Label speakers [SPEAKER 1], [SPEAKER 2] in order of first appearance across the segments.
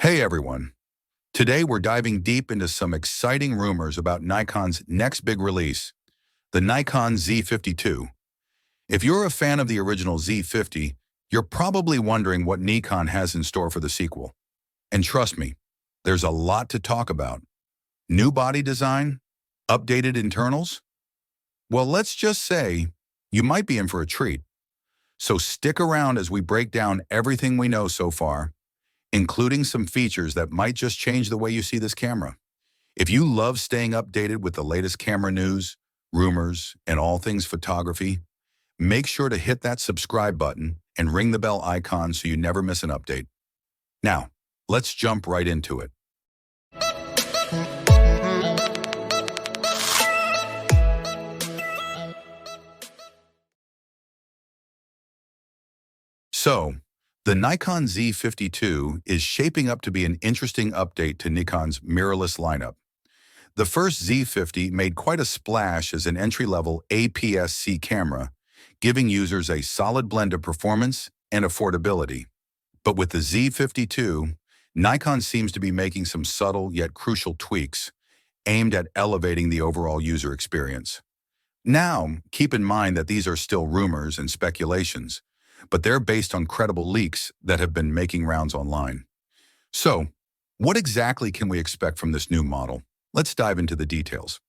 [SPEAKER 1] Hey everyone! Today we're diving deep into some exciting rumors about Nikon's next big release, the Nikon Z50 II. If you're a fan of the original Z50, you're probably wondering what Nikon has in store for the sequel. And trust me, there's a lot to talk about. New body design? Updated internals? Well, let's just say you might be in for a treat. So stick around as we break down everything we know so far, including some features that might just change the way you see this camera. If you love staying updated with the latest camera news, rumors, and all things photography, make sure to hit that subscribe button and ring the bell icon so you never miss an update. Now, let's jump right into it. So, the Nikon Z50 II is shaping up to be an interesting update to Nikon's mirrorless lineup. The first Z50 made quite a splash as an entry-level aps-c camera, giving users a solid blend of performance and affordability. But with the Z50 II, Nikon seems to be making some subtle yet crucial tweaks aimed at elevating the overall user experience. Now, keep in mind that these are still rumors and speculations, but they're based on credible leaks that have been making rounds online. So, what exactly can we expect from this new model? Let's dive into the details.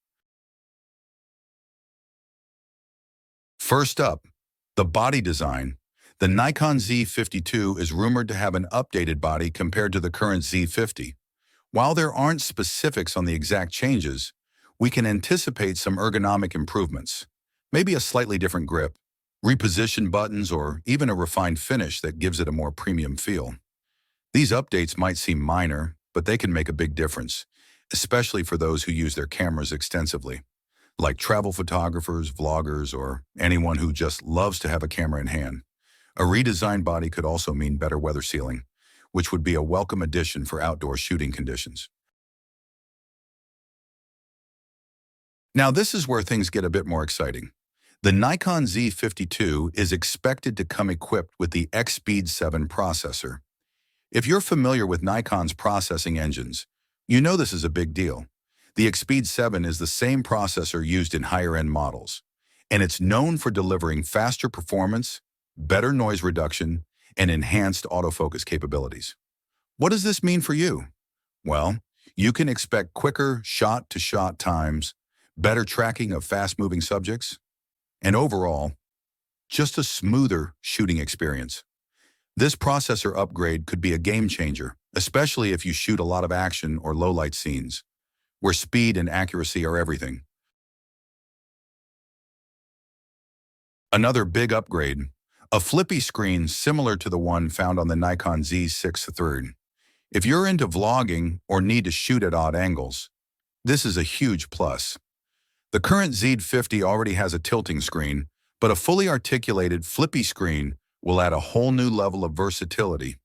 [SPEAKER 1] First up, the body design. The Nikon Z50 II is rumored to have an updated body compared to the current Z50. While there aren't specifics on the exact changes, we can anticipate some ergonomic improvements, maybe a slightly different grip, repositioned buttons, or even a refined finish that gives it a more premium feel. These updates might seem minor, but they can make a big difference, especially for those who use their cameras extensively, like travel photographers, vloggers, or anyone who just loves to have a camera in hand. A redesigned body could also mean better weather sealing, which would be a welcome addition for outdoor shooting conditions. Now, this is where things get a bit more exciting. The Nikon Z50 II is expected to come equipped with the Expeed 7 processor. If you're familiar with Nikon's processing engines, you know this is a big deal. The Expeed 7 is the same processor used in higher-end models, and it's known for delivering faster performance, better noise reduction, and enhanced autofocus capabilities. What does this mean for you? Well, you can expect quicker shot-to-shot times, better tracking of fast-moving subjects, and overall, just a smoother shooting experience. This processor upgrade could be a game changer, especially if you shoot a lot of action or low-light scenes, where speed and accuracy are everything. Another big upgrade, a Flippy screen similar to the one found on the Nikon Z60 III. If you're into vlogging or need to shoot at odd angles, this is a huge plus. The current Z50 already has a tilting screen, but a fully articulated Flippy screen will add a whole new level of versatility.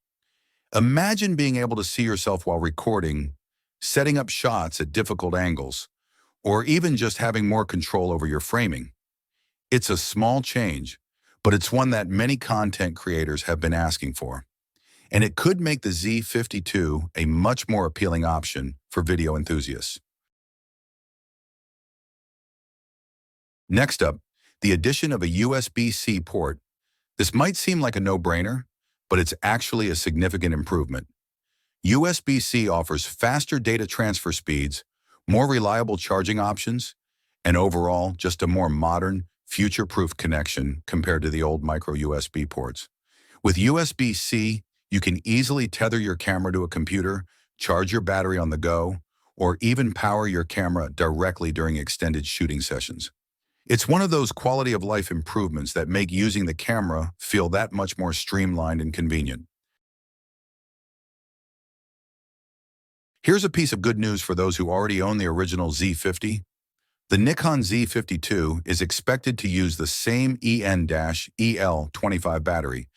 [SPEAKER 1] Imagine being able to see yourself while recording, setting up shots at difficult angles, or even just having more control over your framing. It's a small change, but it's one that many content creators have been asking for. And it could make the Z50 II a much more appealing option for video enthusiasts. Next up, the addition of a USB-C port. This might seem like a no-brainer, but it's actually a significant improvement. USB-C offers faster data transfer speeds, more reliable charging options, and overall just a more modern, future-proof connection compared to the old micro USB ports. With USB-C, you can easily tether your camera to a computer, charge your battery on the go, or even power your camera directly during extended shooting sessions. It's one of those quality-of-life improvements that make using the camera feel that much more streamlined and convenient. Here's a piece of good news for those who already own the original Z50. The Nikon Z50 II is expected to use the same EN-EL25 battery.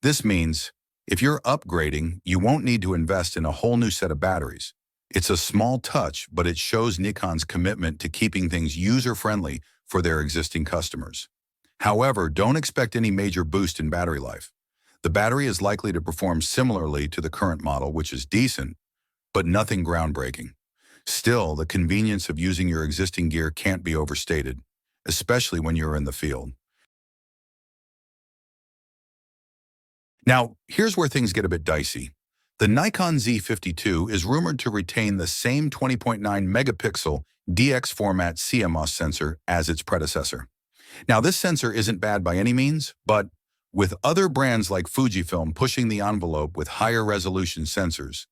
[SPEAKER 1] This means if you're upgrading, you won't need to invest in a whole new set of batteries. It's a small touch, but it shows Nikon's commitment to keeping things user-friendly for their existing customers. However, don't expect any major boost in battery life. The battery is likely to perform similarly to the current model, which is decent, but nothing groundbreaking. Still, the convenience of using your existing gear can't be overstated, especially when you're in the field. Now, here's where things get a bit dicey. The Nikon Z50 II is rumored to retain the same 20.9 megapixel DX format CMOS sensor as its predecessor. Now, this sensor isn't bad by any means, but with other brands like Fujifilm pushing the envelope with higher resolution sensors,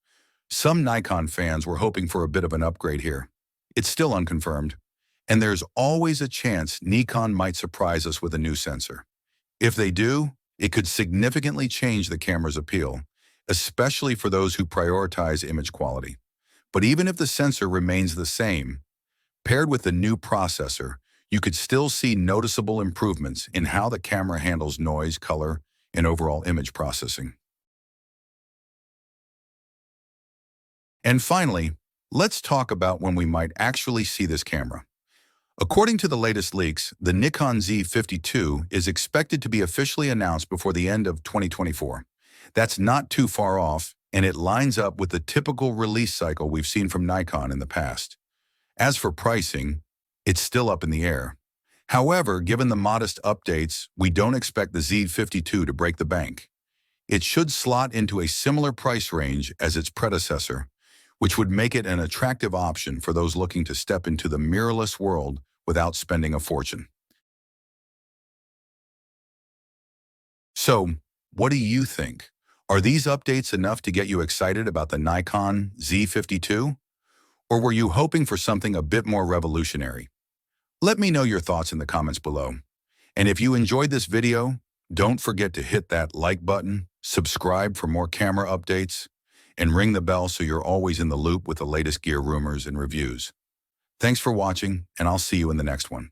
[SPEAKER 1] some Nikon fans were hoping for a bit of an upgrade here. It's still unconfirmed, and there's always a chance Nikon might surprise us with a new sensor. If they do, it could significantly change the camera's appeal, especially for those who prioritize image quality. But even if the sensor remains the same, paired with the new processor, you could still see noticeable improvements in how the camera handles noise, color, and overall image processing. And finally, let's talk about when we might actually see this camera. According to the latest leaks, the Nikon Z50 II is expected to be officially announced before the end of 2024. That's not too far off, and it lines up with the typical release cycle we've seen from Nikon in the past. As for pricing, it's still up in the air. However, given the modest updates, we don't expect the Z50 II to break the bank. It should slot into a similar price range as its predecessor, which would make it an attractive option for those looking to step into the mirrorless world without spending a fortune. So, what do you think? Are these updates enough to get you excited about the Nikon Z50 II? Or were you hoping for something a bit more revolutionary? Let me know your thoughts in the comments below. And if you enjoyed this video, don't forget to hit that like button, subscribe for more camera updates, and ring the bell so you're always in the loop with the latest gear rumors and reviews. Thanks for watching, and I'll see you in the next one.